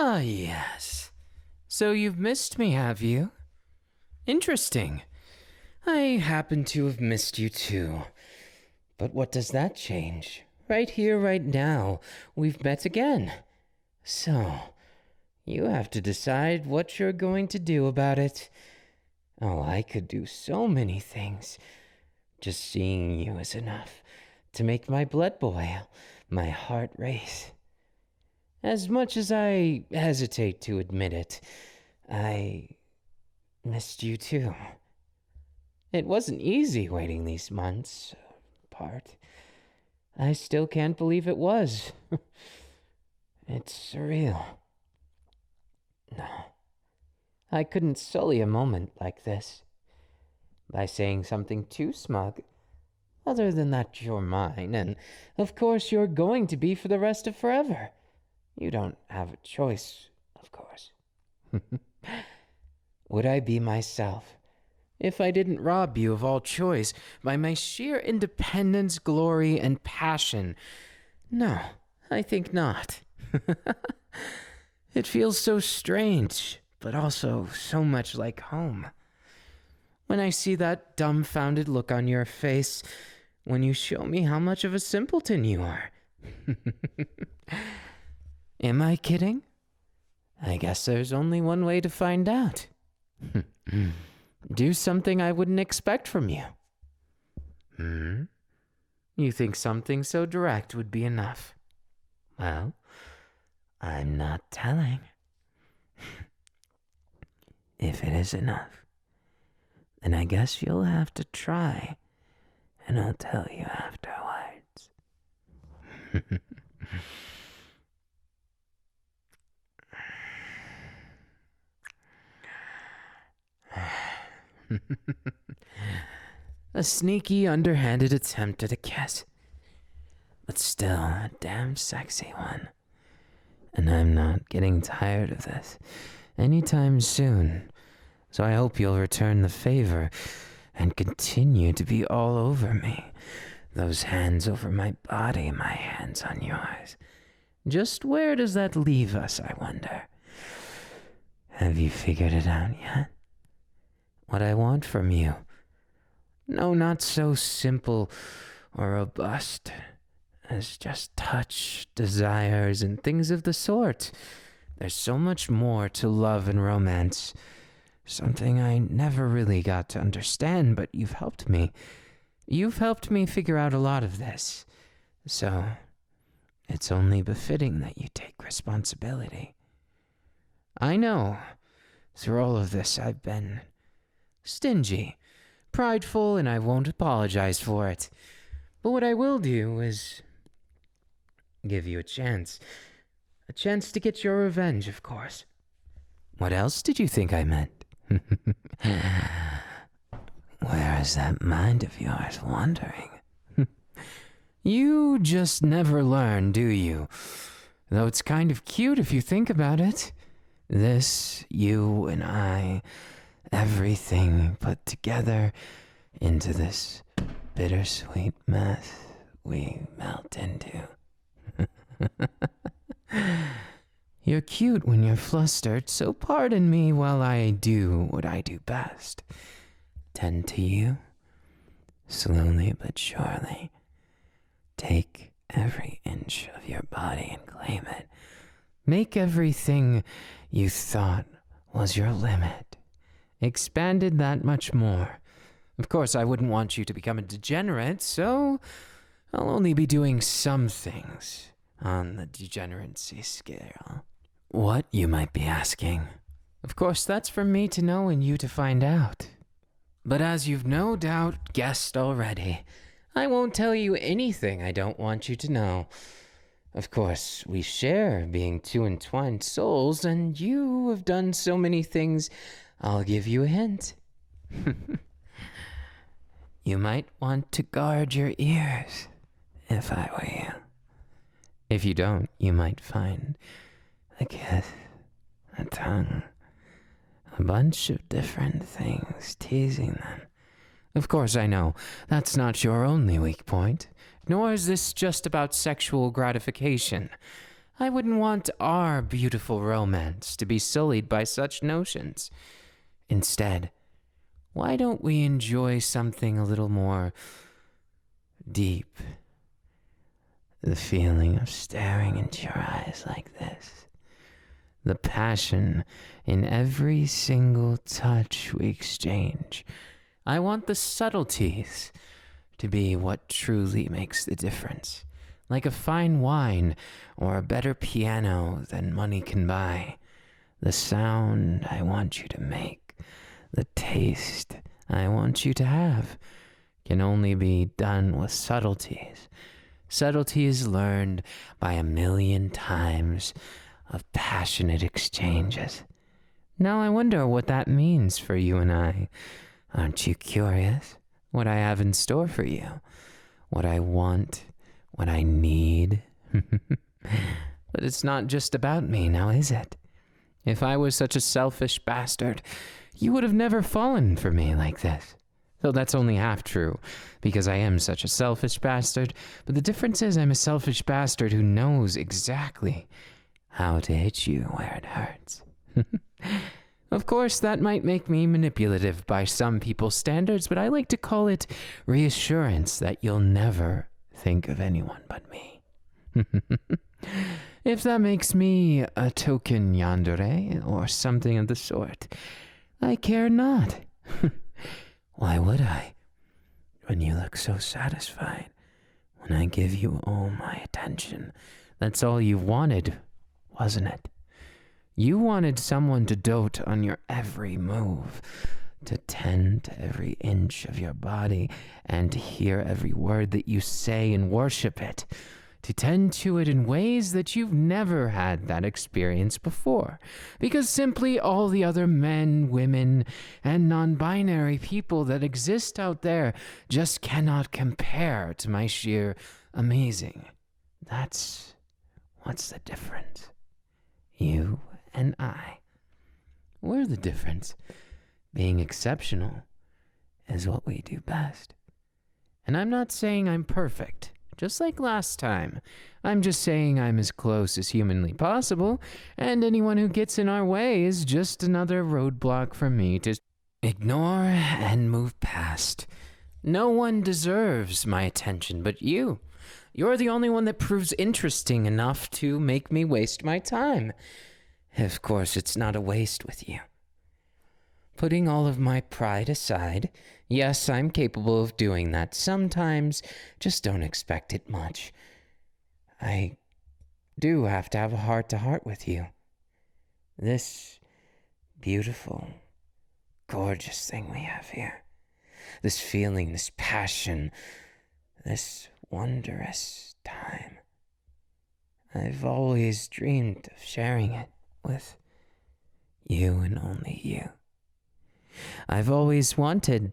Ah, yes. So you've missed me, have you? Interesting. I happen to have missed you too. But what does that change? Right here, right now, we've met again. So, you have to decide what you're going to do about it. Oh, I could do so many things. Just seeing you is enough to make my blood boil, my heart race. As much as I hesitate to admit it, I missed you too. It wasn't easy waiting these months apart. I still can't believe it was. It's surreal. No, I couldn't sully a moment like this by saying something too smug. Other than that, you're mine, and of course you're going to be for the rest of forever. You don't have a choice, of course. Would I be myself if I didn't rob you of all choice by my sheer independence, glory, and passion? No, I think not. It feels so strange, but also so much like home. When I see that dumbfounded look on your face, when you show me how much of a simpleton you are. Am I kidding? I guess there's only one way to find out. Do something I wouldn't expect from you. You think something so direct would be enough? Well, I'm not telling. If it is enough, then I guess you'll have to try, and I'll tell you afterwards. A sneaky, underhanded attempt at a kiss, but still a damn sexy one. And I'm not getting tired of this anytime soon, so I hope you'll return the favor and continue to be all over me. Those hands over my body, my hands on yours. Just where does that leave us, I wonder? Have you figured it out yet? What I want from you? No, not so simple or robust as just touch, desires, and things of the sort. There's so much more to love and romance. Something I never really got to understand, but you've helped me. You've helped me figure out a lot of this. So, it's only befitting that you take responsibility. I know, through all of this I've been stingy, prideful, and I won't apologize for it. But what I will do is give you a chance. A chance to get your revenge, of course. What else did you think I meant? Where is that mind of yours wandering? You just never learn, do you? Though it's kind of cute if you think about it. This, you and I, everything put together into this bittersweet mess we melt into. You're cute when you're flustered, so pardon me while I do what I do best. Tend to you, slowly but surely. Take every inch of your body and claim it. Make everything you thought was your limit expanded that much more. Of course, I wouldn't want you to become a degenerate, so I'll only be doing some things on the degeneracy scale. What, you might be asking? Of course, that's for me to know and you to find out. But as you've no doubt guessed already, I won't tell you anything I don't want you to know. Of course, we share being two entwined souls, and you have done so many things, I'll give you a hint. You might want to guard your ears, if I were you. If you don't, you might find a kiss, a tongue, a bunch of different things teasing them. Of course, I know that's not your only weak point, nor is this just about sexual gratification. I wouldn't want our beautiful romance to be sullied by such notions. Instead, why don't we enjoy something a little more deep? The feeling of staring into your eyes like this. The passion in every single touch we exchange. I want the subtleties to be what truly makes the difference. Like a fine wine or a better piano than money can buy. The sound I want you to make, the taste I want you to have, can only be done with subtleties. Subtleties learned by 1,000,000 times of passionate exchanges. Now I wonder what that means for you and I. Aren't you curious what I have in store for you? What I want, what I need? But it's not just about me now, is it? If I was such a selfish bastard, you would have never fallen for me like this. Though that's only half true, because I am such a selfish bastard, but the difference is I'm a selfish bastard who knows exactly how to hit you where it hurts. Of course, that might make me manipulative by some people's standards, but I like to call it reassurance that you'll never think of anyone but me. If that makes me a token yandere or something of the sort, I care not. Why would I? When you look so satisfied, when I give you all my attention, that's all you wanted, wasn't it? You wanted someone to dote on your every move, to tend to every inch of your body, and to hear every word that you say and worship it, to tend to it in ways that you've never had that experience before, because simply all the other men, women, and non-binary people that exist out there just cannot compare to my sheer amazing. That's what's the difference. You and I. We're the difference. Being exceptional is what we do best. And I'm not saying I'm perfect. Just like last time. I'm just saying I'm as close as humanly possible, and anyone who gets in our way is just another roadblock for me to ignore and move past. No one deserves my attention but you. You're the only one that proves interesting enough to make me waste my time. Of course, it's not a waste with you. Putting all of my pride aside, yes, I'm capable of doing that sometimes, just don't expect it much. I do have to have a heart-to-heart with you. This beautiful, gorgeous thing we have here, this feeling, this passion, this wondrous time. I've always dreamed of sharing it with you and only you. I've always wanted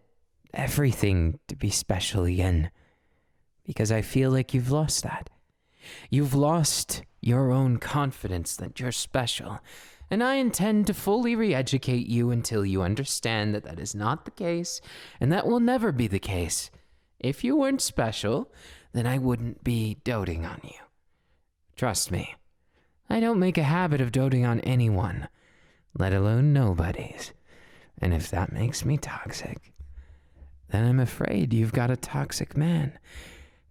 everything to be special again, because I feel like you've lost that. You've lost your own confidence that you're special, and I intend to fully re-educate you until you understand that that is not the case, and that will never be the case. If you weren't special, then I wouldn't be doting on you. Trust me, I don't make a habit of doting on anyone, let alone nobodies. And if that makes me toxic, then I'm afraid you've got a toxic man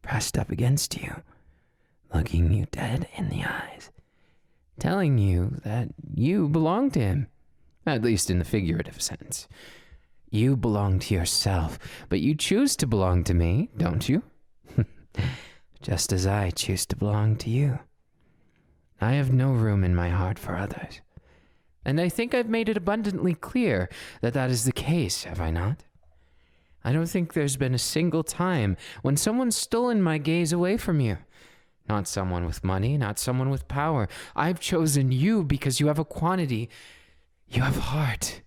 pressed up against you, looking you dead in the eyes, telling you that you belong to him, at least in the figurative sense. You belong to yourself, but you choose to belong to me, don't you? Just as I choose to belong to you. I have no room in my heart for others. And I think I've made it abundantly clear that that is the case, have I not? I don't think there's been a single time when someone's stolen my gaze away from you. Not someone with money, not someone with power. I've chosen you because you have a quantity. You have heart.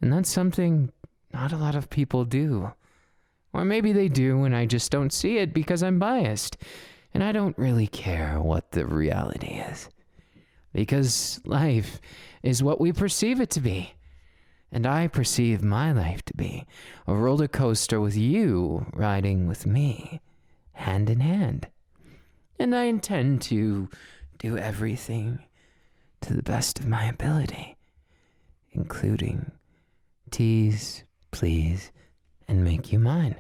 And that's something not a lot of people do. Or maybe they do and I just don't see it because I'm biased. And I don't really care what the reality is. Because life is what we perceive it to be. And I perceive my life to be a roller coaster with you riding with me, hand in hand. And I intend to do everything to the best of my ability, including tease, please, and make you mine.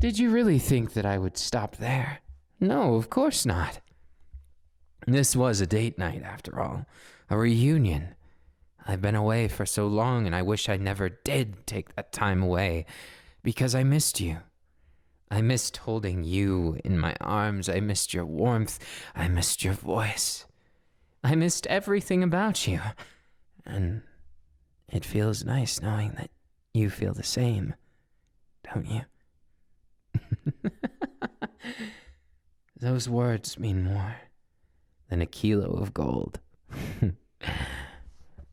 Did you really think that I would stop there? No, of course not. This was a date night, after all, a reunion. I've been away for so long, and I wish I never did take that time away, because I missed you. I missed holding you in my arms. I missed your warmth. I missed your voice. I missed everything about you. And it feels nice knowing that you feel the same, don't you? Those words mean more than a kilo of gold.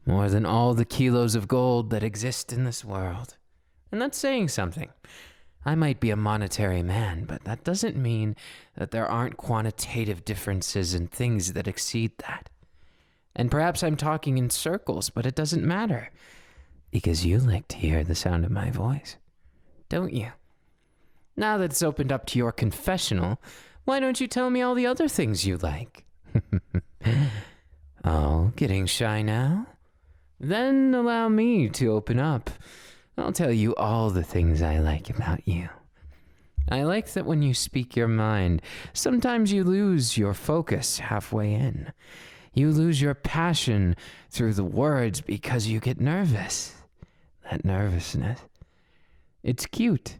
More than all the kilos of gold that exist in this world. And that's saying something. I might be a monetary man, but that doesn't mean that there aren't quantitative differences in things that exceed that. And perhaps I'm talking in circles, but it doesn't matter. Because you like to hear the sound of my voice, don't you? Now that it's opened up to your confessional, why don't you tell me all the other things you like? Oh, getting shy now? Then allow me to open up. I'll tell you all the things I like about you. I like that when you speak your mind, sometimes you lose your focus halfway in. You lose your passion through the words because you get nervous. That nervousness. It's cute.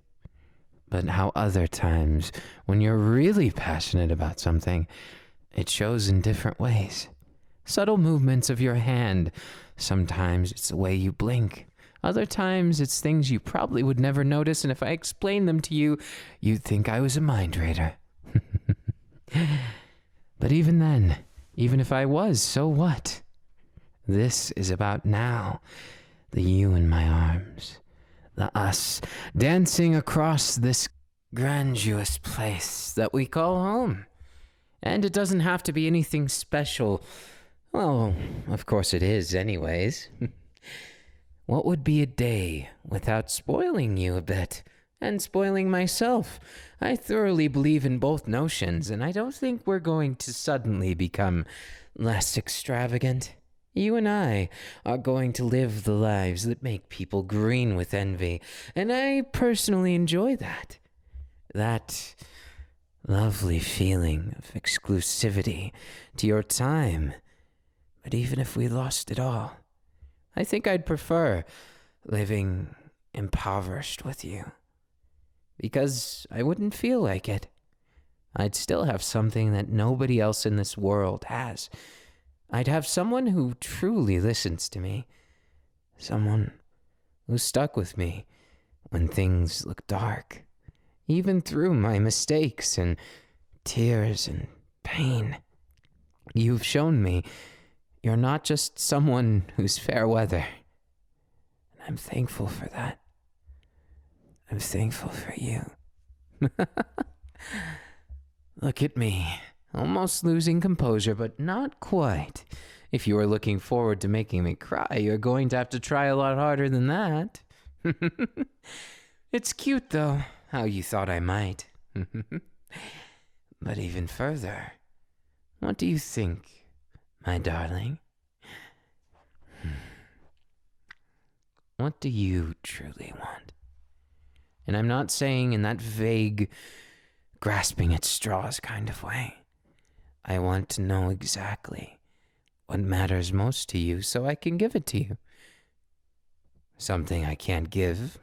But how other times, when you're really passionate about something, it shows in different ways. Subtle movements of your hand. Sometimes it's the way you blink. Other times it's things you probably would never notice, and if I explained them to you, you'd think I was a mind reader. But even then, even if I was, so what? This is about now. The you in my arms. The us dancing across this grandiose place that we call home. And it doesn't have to be anything special. Well, of course it is anyways. What would be a day without spoiling you a bit, and spoiling myself? I thoroughly believe in both notions, and I don't think we're going to suddenly become less extravagant. You and I are going to live the lives that make people green with envy, and I personally enjoy that. That lovely feeling of exclusivity to your time. But even if we lost it all, I think I'd prefer living impoverished with you. Because I wouldn't feel like it. I'd still have something that nobody else in this world has. I'd have someone who truly listens to me. Someone who's stuck with me when things look dark. Even through my mistakes and tears and pain. You've shown me you're not just someone who's fair weather. And I'm thankful for that. I'm thankful for you. Look at me, almost losing composure, but not quite. If you are looking forward to making me cry, you're going to have to try a lot harder than that. It's cute, though, how you thought I might. But even further, what do you think, my darling? What do you truly want? And I'm not saying in that vague, grasping at straws kind of way. I want to know exactly what matters most to you so I can give it to you. Something I can't give.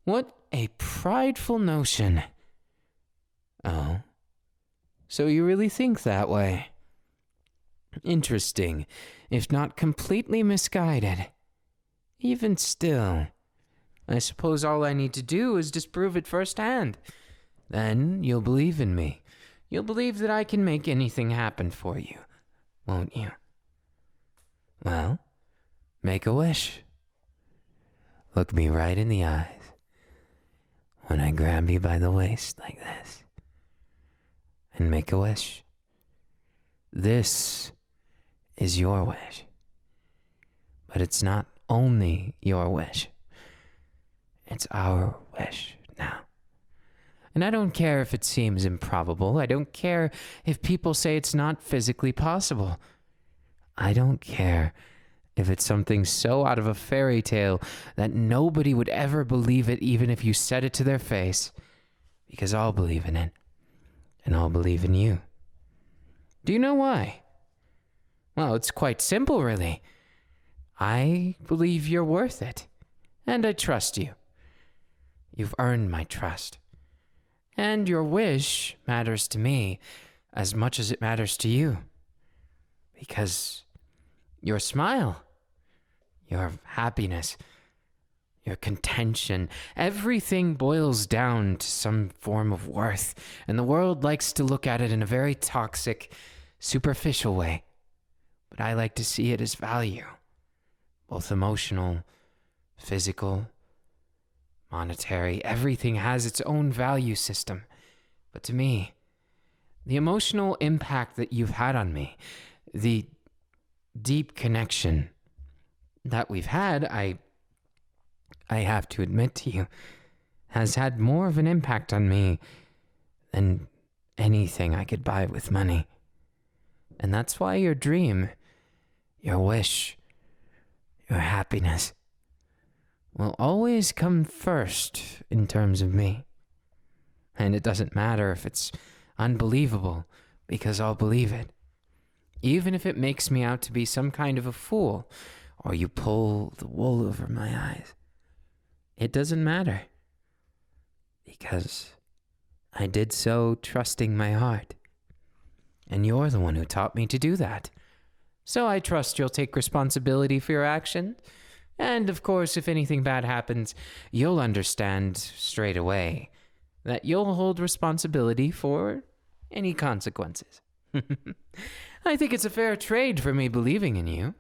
What a prideful notion. Oh, so you really think that way? Interesting, if not completely misguided. Even still, I suppose all I need to do is disprove it firsthand. Then you'll believe in me. You'll believe that I can make anything happen for you, won't you? Well, make a wish. Look me right in the eyes when I grab you by the waist like this. And make a wish. This is your wish. But it's not only your wish. It's our wish now. And I don't care if it seems improbable. I don't care if people say it's not physically possible. I don't care if it's something so out of a fairy tale that nobody would ever believe it, even if you said it to their face. Because I'll believe in it. And I'll believe in you. Do you know why? Well, it's quite simple, really. I believe you're worth it. And I trust you. You've earned my trust. And your wish matters to me as much as it matters to you. Because your smile, your happiness, your contention, everything boils down to some form of worth. And the world likes to look at it in a very toxic, superficial way. But I like to see it as value. Both emotional, physical, monetary. Everything has its own value system. But to me, the emotional impact that you've had on me, the deep connection that we've had, I have to admit to you, has had more of an impact on me than anything I could buy with money. And that's why your dream, your wish, your happiness will always come first in terms of me. And it doesn't matter if it's unbelievable, because I'll believe it. Even if it makes me out to be some kind of a fool, or you pull the wool over my eyes. It doesn't matter. Because I did so trusting my heart. And you're the one who taught me to do that. So I trust you'll take responsibility for your actions. And of course, if anything bad happens, you'll understand straight away that you'll hold responsibility for any consequences. I think it's a fair trade for me believing in you.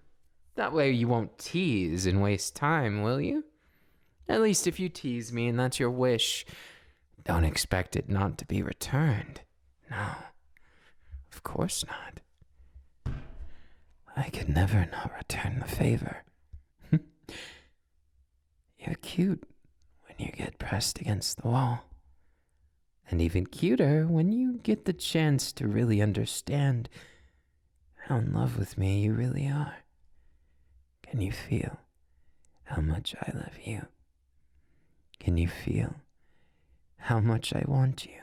That way you won't tease and waste time, will you? At least if you tease me and that's your wish, don't expect it not to be returned. No, of course not. I could never not return the favor. You're cute when you get pressed against the wall. And even cuter when you get the chance to really understand how in love with me you really are. Can you feel how much I love you? Can you feel how much I want you?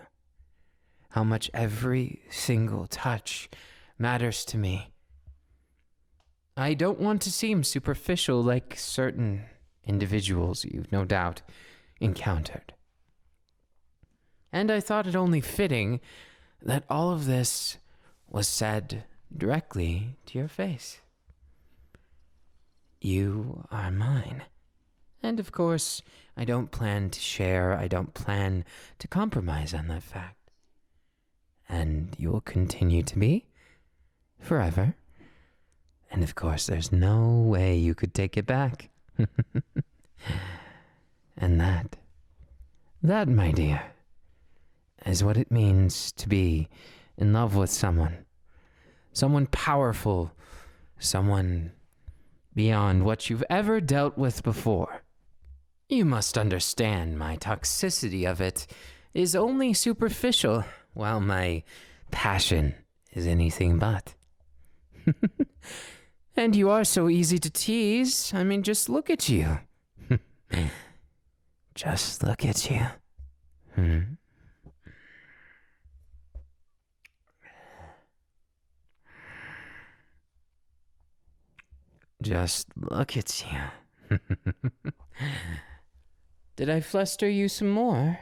How much every single touch matters to me? I don't want to seem superficial like certain individuals you've no doubt encountered. And I thought it only fitting that all of this was said directly to your face. You are mine. And of course, I don't plan to share, I don't plan to compromise on that fact. And you will continue to be forever. And of course, there's no way you could take it back. And that, my dear, is what it means to be in love with someone. Someone powerful, someone beyond what you've ever dealt with before. You must understand my toxicity of it is only superficial, while my passion is anything but. And you are so easy to tease. I mean, just look at you. Just look at you. Just look at you. Did I fluster you some more?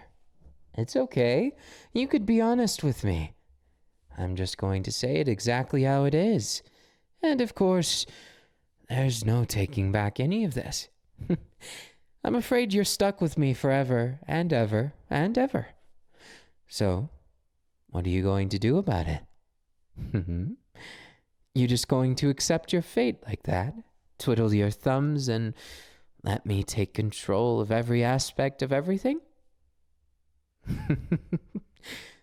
It's okay. You could be honest with me. I'm just going to say it exactly how it is. And of course, there's no taking back any of this. I'm afraid you're stuck with me forever and ever and ever. So, what are you going to do about it? You just going to accept your fate like that? Twiddle your thumbs and let me take control of every aspect of everything?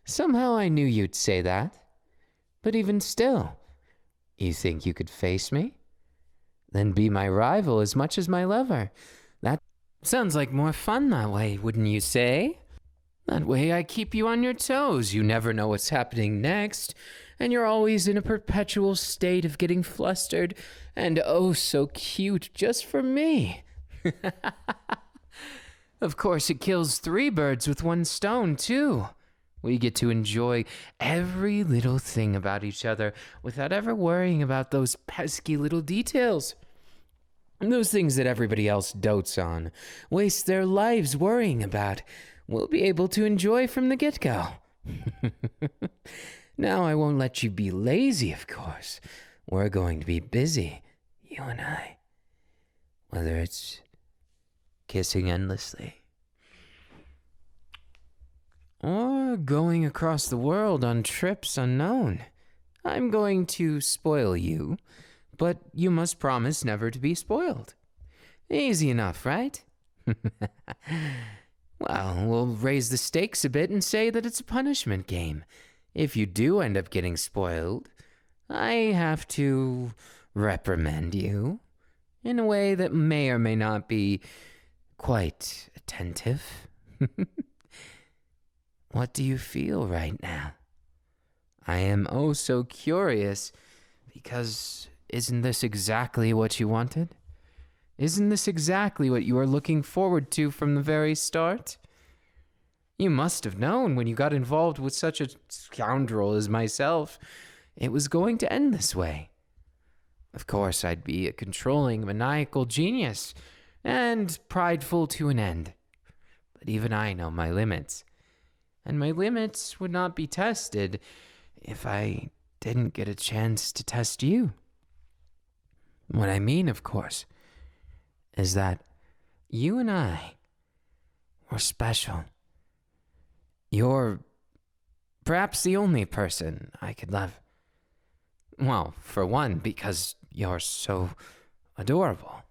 Somehow I knew you'd say that. But even still, you think you could face me? Then be my rival as much as my lover. That sounds like more fun that way, wouldn't you say? That way I keep you on your toes. You never know what's happening next, and you're always in a perpetual state of getting flustered and oh so cute just for me. Of course, it kills 3 birds with 1 stone, too. We get to enjoy every little thing about each other without ever worrying about those pesky little details. Those things that everybody else dotes on, wastes their lives worrying about, we'll be able to enjoy from the get-go. Now, I won't let you be lazy, of course. We're going to be busy, you and I. Whether it's kissing endlessly, or going across the world on trips unknown. I'm going to spoil you, but you must promise never to be spoiled. Easy enough, right? Well, we'll raise the stakes a bit and say that it's a punishment game. If you do end up getting spoiled, I have to reprimand you in a way that may or may not be quite attentive. What do you feel right now? I am oh so curious, because isn't this exactly what you wanted? Isn't this exactly what you were looking forward to from the very start? You must have known when you got involved with such a scoundrel as myself, it was going to end this way. Of course, I'd be a controlling, maniacal genius, and prideful to an end. But even I know my limits. And my limits would not be tested if I didn't get a chance to test you. What I mean, of course, is that you and I were special. You're perhaps the only person I could love. Well, for one, because you're so adorable.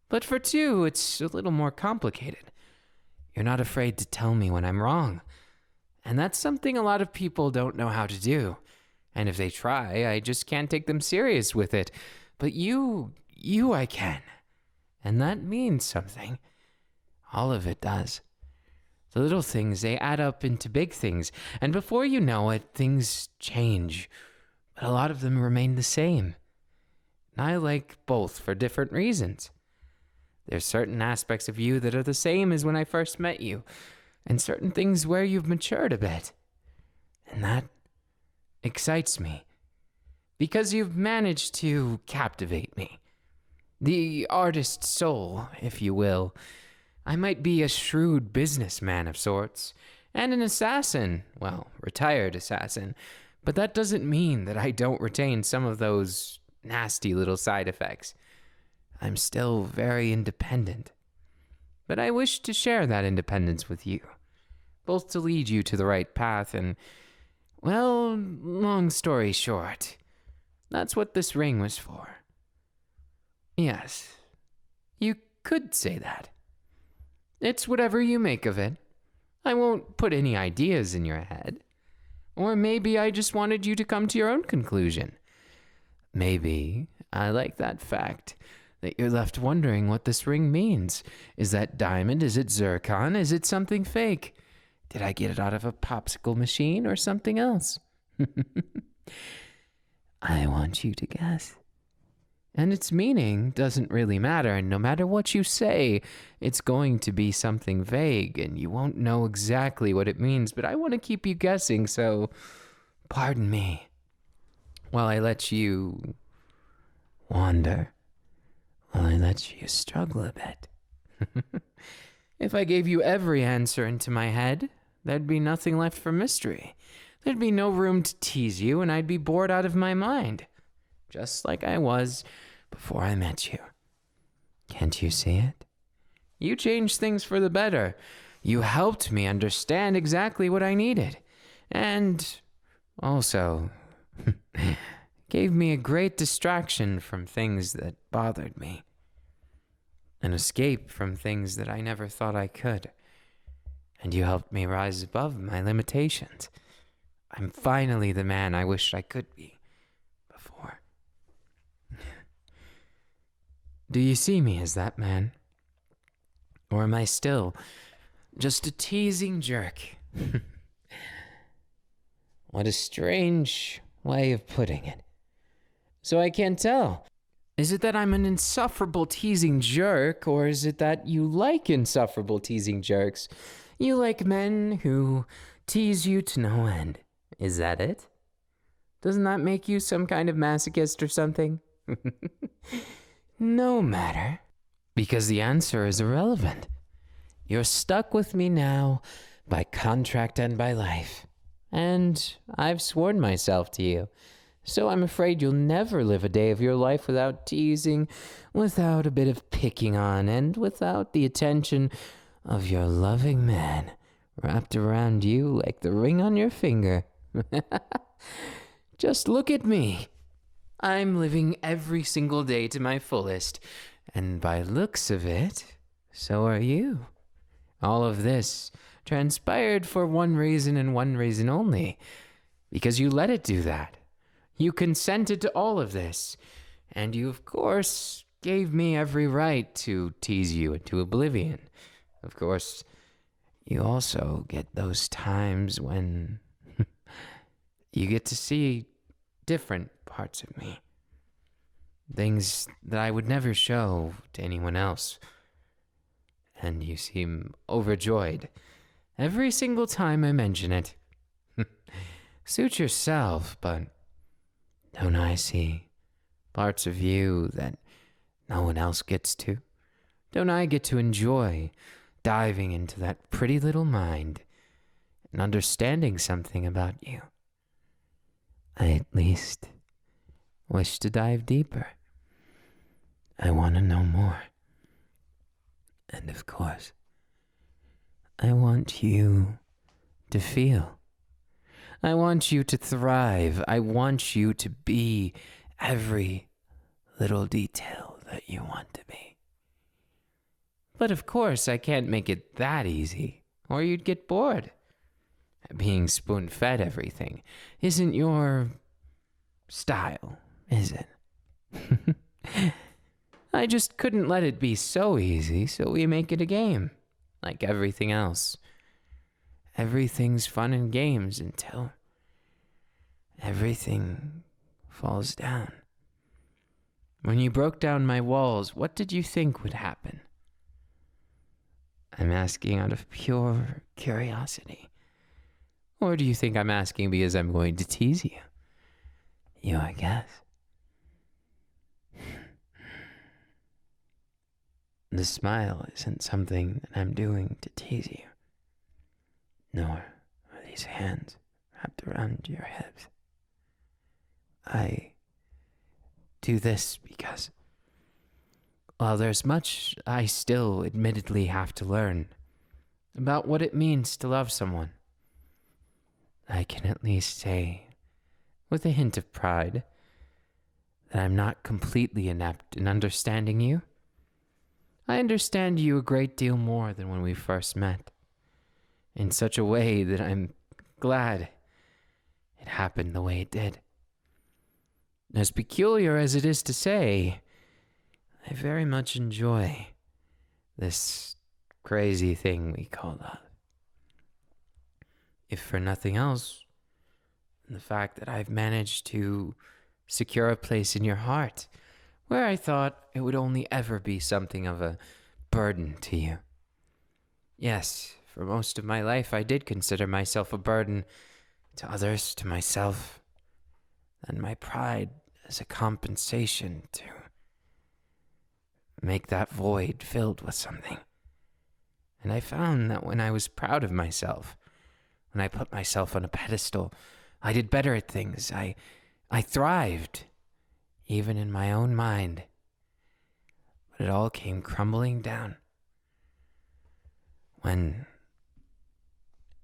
But for 2, it's a little more complicated. You're not afraid to tell me when I'm wrong. And that's something a lot of people don't know how to do. And if they try, I just can't take them serious with it. But you I can. And that means something. All of it does. The little things, they add up into big things. And before you know it, things change. But a lot of them remain the same. And I like both for different reasons. There's certain aspects of you that are the same as when I first met you. And certain things where you've matured a bit. And that excites me. Because you've managed to captivate me. The artist soul, if you will. I might be a shrewd businessman of sorts. And an assassin. Well, retired assassin. But that doesn't mean that I don't retain some of those nasty little side effects. I'm still very independent. But I wish to share that independence with you. Both to lead you to the right path and, well, long story short, that's what this ring was for. Yes, you could say that. It's whatever you make of it. I won't put any ideas in your head. Or maybe I just wanted you to come to your own conclusion. Maybe I like that fact that you're left wondering what this ring means. Is that diamond? Is it zircon? Is it something fake? Did I get it out of a popsicle machine or something else? I want you to guess. And its meaning doesn't really matter, and no matter what you say, it's going to be something vague, and you won't know exactly what it means, but I want to keep you guessing, so pardon me while I let you wander. I let you struggle a bit. If I gave you every answer into my head, there'd be nothing left for mystery. There'd be no room to tease you, and I'd be bored out of my mind. Just like I was before I met you. Can't you see it? You changed things for the better. You helped me understand exactly what I needed. And also gave me a great distraction from things that bothered me. An escape from things that I never thought I could. And you helped me rise above my limitations. I'm finally the man I wished I could be before. Do you see me as that man? Or am I still just a teasing jerk What a strange way of putting it. So I can't tell. Is it that I'm an insufferable teasing jerk, or is it that you like insufferable teasing jerks? You like men who tease you to no end. Is that it? Doesn't that make you some kind of masochist or something? No matter, because the answer is irrelevant. You're stuck with me now by contract and by life. And I've sworn myself to you. So I'm afraid you'll never live a day of your life without teasing, without a bit of picking on, and without the attention of your loving man wrapped around you like the ring on your finger. Just look at me. I'm living every single day to my fullest, and by looks of it, so are you. All of this transpired for one reason and one reason only, because you let it do that. You consented to all of this, and you, of course, gave me every right to tease you into oblivion. Of course, you also get those times when you get to see different parts of me. Things that I would never show to anyone else. And you seem overjoyed every single time I mention it. Suit yourself, but don't I see parts of you that no one else gets to? Don't I get to enjoy diving into that pretty little mind and understanding something about you? I at least wish to dive deeper. I want to know more. And of course, I want you to feel. I want you to thrive. I want you to be every little detail that you want to be. But of course, I can't make it that easy, or you'd get bored. Being spoon-fed everything isn't your style, is it? I just couldn't let it be so easy, so we make it a game, like everything else. Everything's fun and games until everything falls down. When you broke down my walls, what did you think would happen? I'm asking out of pure curiosity. Or do you think I'm asking because I'm going to tease you? Your guess. The smile isn't something that I'm doing to tease you. Nor are these hands wrapped around your hips. I do this because, while there's much I still admittedly have to learn about what it means to love someone, I can at least say, with a hint of pride, that I'm not completely inept in understanding you. I understand you a great deal more than when we first met, in such a way that I'm glad it happened the way it did. As peculiar as it is to say, I very much enjoy this crazy thing we call love. If for nothing else, the fact that I've managed to secure a place in your heart where I thought it would only ever be something of a burden to you. Yes, for most of my life I did consider myself a burden to others, to myself, and my pride as a compensation to make that void filled with something. And I found that when I was proud of myself, when I put myself on a pedestal, I did better at things. I thrived, even in my own mind. But it all came crumbling down when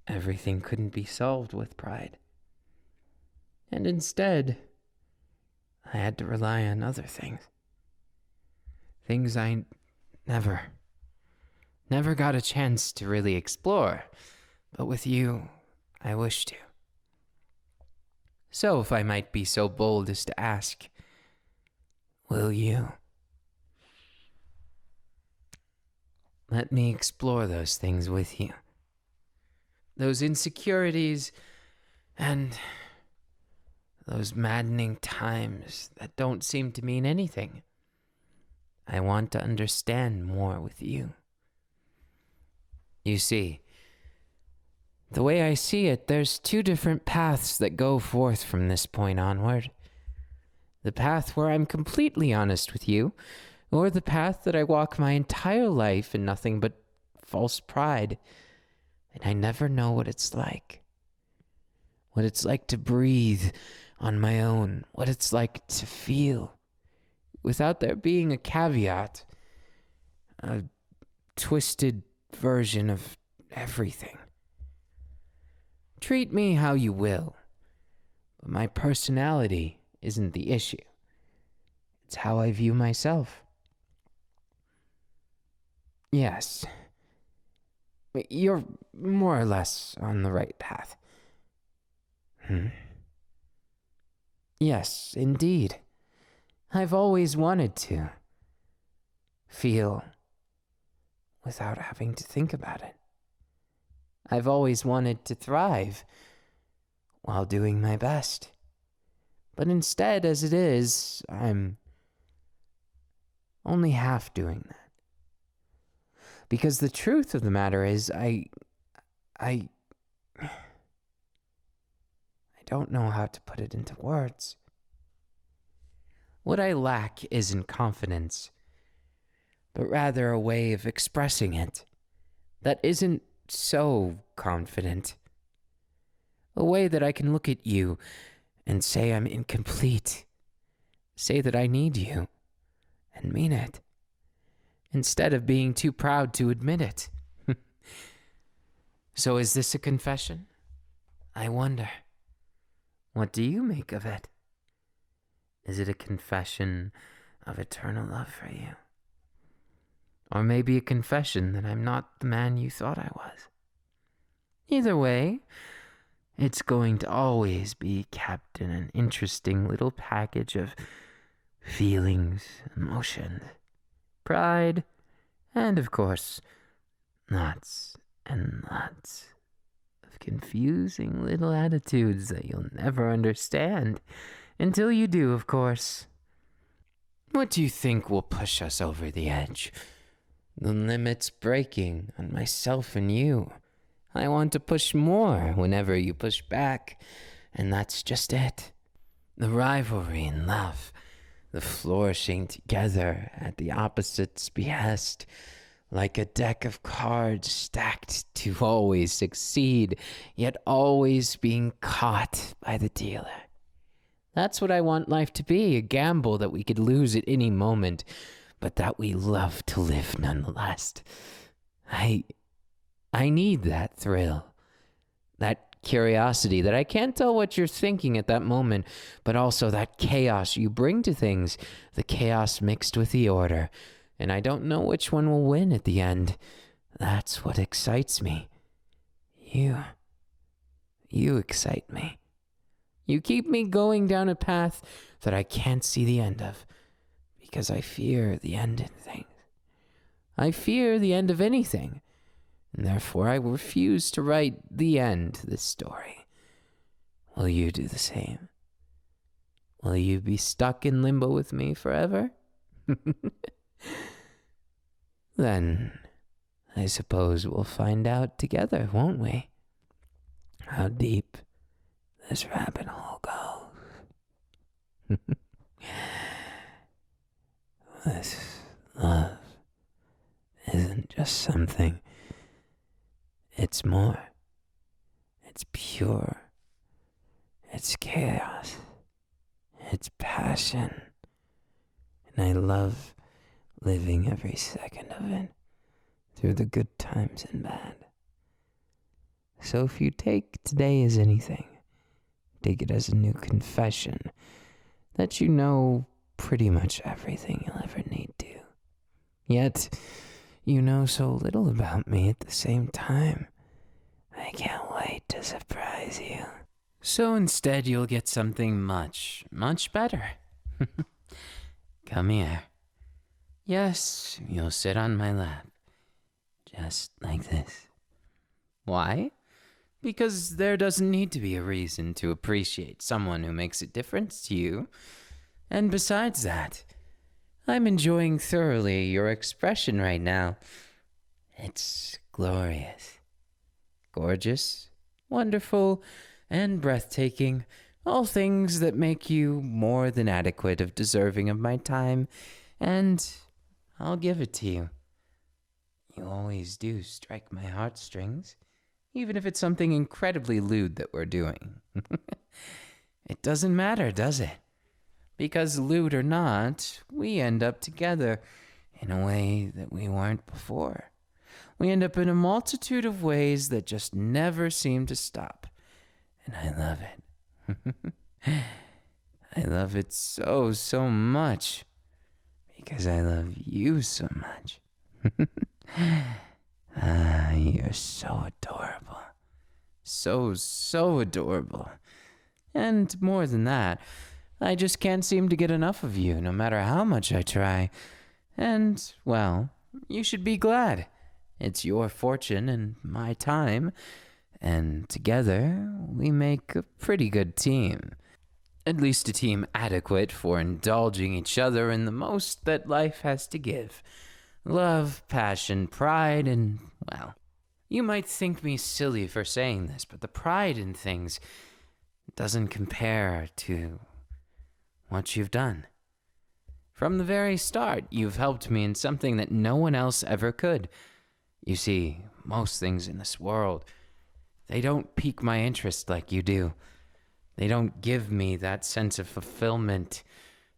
everything couldn't be solved with pride. And instead, I had to rely on other things. Things I never got a chance to really explore. But with you, I wish to. So, if I might be so bold as to ask, will you let me explore those things with you? those insecurities, and those maddening times that don't seem to mean anything. I want to understand more with you. You see, the way I see it, there's two different paths that go forth from this point onward. The path where I'm completely honest with you, or the path that I walk my entire life in nothing but false pride, and I never know what it's like. What it's like to breathe on my own, what it's like to feel, without there being a caveat, a twisted version of everything. Treat me how you will, but my personality isn't the issue. It's how I view myself. Yes, you're more or less on the right path. Yes, indeed. I've always wanted to feel without having to think about it. I've always wanted to thrive while doing my best. But instead, as it is, I'm only half doing that. Because the truth of the matter is, I don't know how to put it into words. What I lack isn't confidence, but rather a way of expressing it that isn't so confident. A way that I can look at you and say I'm incomplete. Say that I need you and mean it, instead of being too proud to admit it. So is this a confession? I wonder. What do you make of it? Is it a confession of eternal love for you? Or maybe a confession that I'm not the man you thought I was? Either way, it's going to always be kept in an interesting little package of feelings, emotions, pride, and of course, lots and lots of confusing little attitudes that you'll never understand until you do, of course. What do you think will push us over the edge? The limits breaking on myself and you. I want to push more whenever you push back, and that's just it. The rivalry in love, the flourishing together at the opposite's behest, like a deck of cards stacked to always succeed, yet always being caught by the dealer. That's what I want life to be, a gamble that we could lose at any moment, but that we love to live nonetheless. I need that thrill, that curiosity, that I can't tell what you're thinking at that moment, but also that chaos you bring to things, the chaos mixed with the order, and I don't know which one will win at the end. That's what excites me. You excite me. You keep me going down a path that I can't see the end of, because I fear the end in things. I fear the end of anything, and therefore I refuse to write the end to this story. Will you do the same? Will you be stuck in limbo with me forever? Then, I suppose we'll find out together, won't we? How deep this rabbit hole goes. This love isn't just something. It's more. It's pure. It's chaos. It's passion. And I love living every second of it, through the good times and bad. So if you take today as anything, take it as a new confession that you know pretty much everything you'll ever need to. Yet, you know so little about me at the same time. I can't wait to surprise you. So instead, you'll get something much, much better. Come here. Yes, you'll sit on my lap. Just like this. Why? Because there doesn't need to be a reason to appreciate someone who makes a difference to you. And besides that, I'm enjoying thoroughly your expression right now. It's glorious, gorgeous, wonderful, and breathtaking. All things that make you more than adequate of deserving of my time, and I'll give it to you. You always do strike my heartstrings, even if it's something incredibly lewd that we're doing. It doesn't matter, does it? Because lewd or not, we end up together in a way that we weren't before. We end up in a multitude of ways that just never seem to stop. And I love it. I love it so, so much. Because I love you so much. You're so adorable. So, so adorable. And more than that, I just can't seem to get enough of you, no matter how much I try. And, well, you should be glad. It's your fortune and my time, and together we make a pretty good team. At least a team adequate for indulging each other in the most that life has to give. Love, passion, pride, and, well, you might think me silly for saying this, but the pride in things doesn't compare to what you've done. From the very start, you've helped me in something that no one else ever could. You see, most things in this world, they don't pique my interest like you do. They don't give me that sense of fulfillment,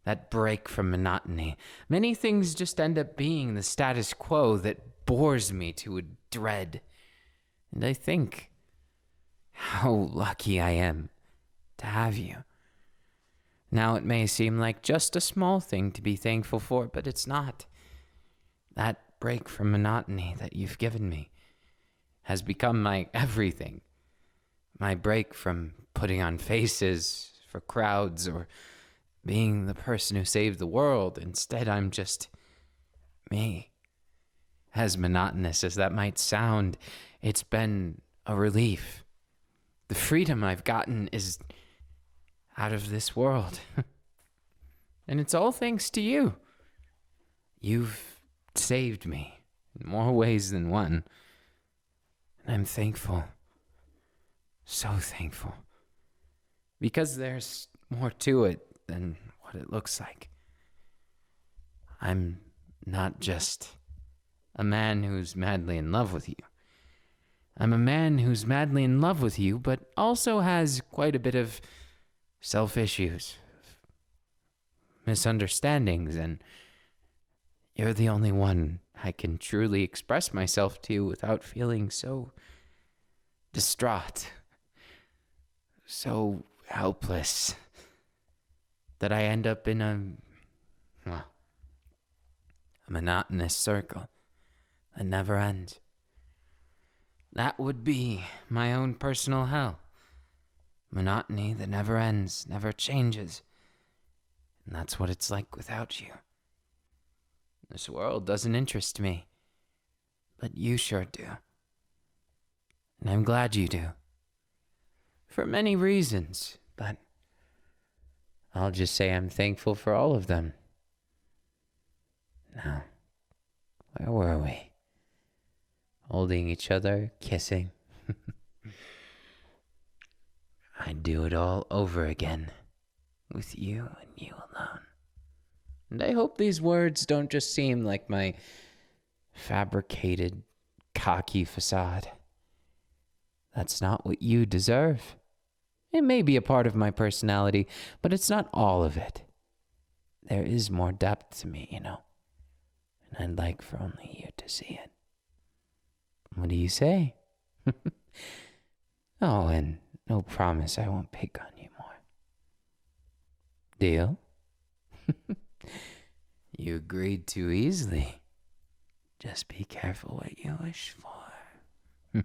that break from monotony. Many things just end up being the status quo that bores me to a dread. And I think how lucky I am to have you. Now it may seem like just a small thing to be thankful for, but it's not. That break from monotony that you've given me has become my everything. My break from putting on faces for crowds or being the person who saved the world. Instead, I'm just me. As monotonous as that might sound, it's been a relief. The freedom I've gotten is out of this world. And it's all thanks to you. You've saved me in more ways than one. And I'm thankful. So thankful. Because there's more to it than what it looks like. I'm not just a man who's madly in love with you. I'm a man who's madly in love with you, but also has quite a bit of self-issues, misunderstandings, and you're the only one I can truly express myself to without feeling so distraught, so helpless, that I end up in a monotonous circle that never ends. That would be my own personal hell. Monotony that never ends, never changes. And that's what it's like without you. This world doesn't interest me, but you sure do. And I'm glad you do. For many reasons, but I'll just say I'm thankful for all of them. Now, where were we? Holding each other, kissing. I'd do it all over again, with you and you alone. And I hope these words don't just seem like my fabricated, cocky facade. That's not what you deserve. It may be a part of my personality, but it's not all of it. There is more depth to me, you know. And I'd like for only you to see it. What do you say? Oh, and no promise I won't pick on you more. Deal? You agreed too easily. Just be careful what you wish for.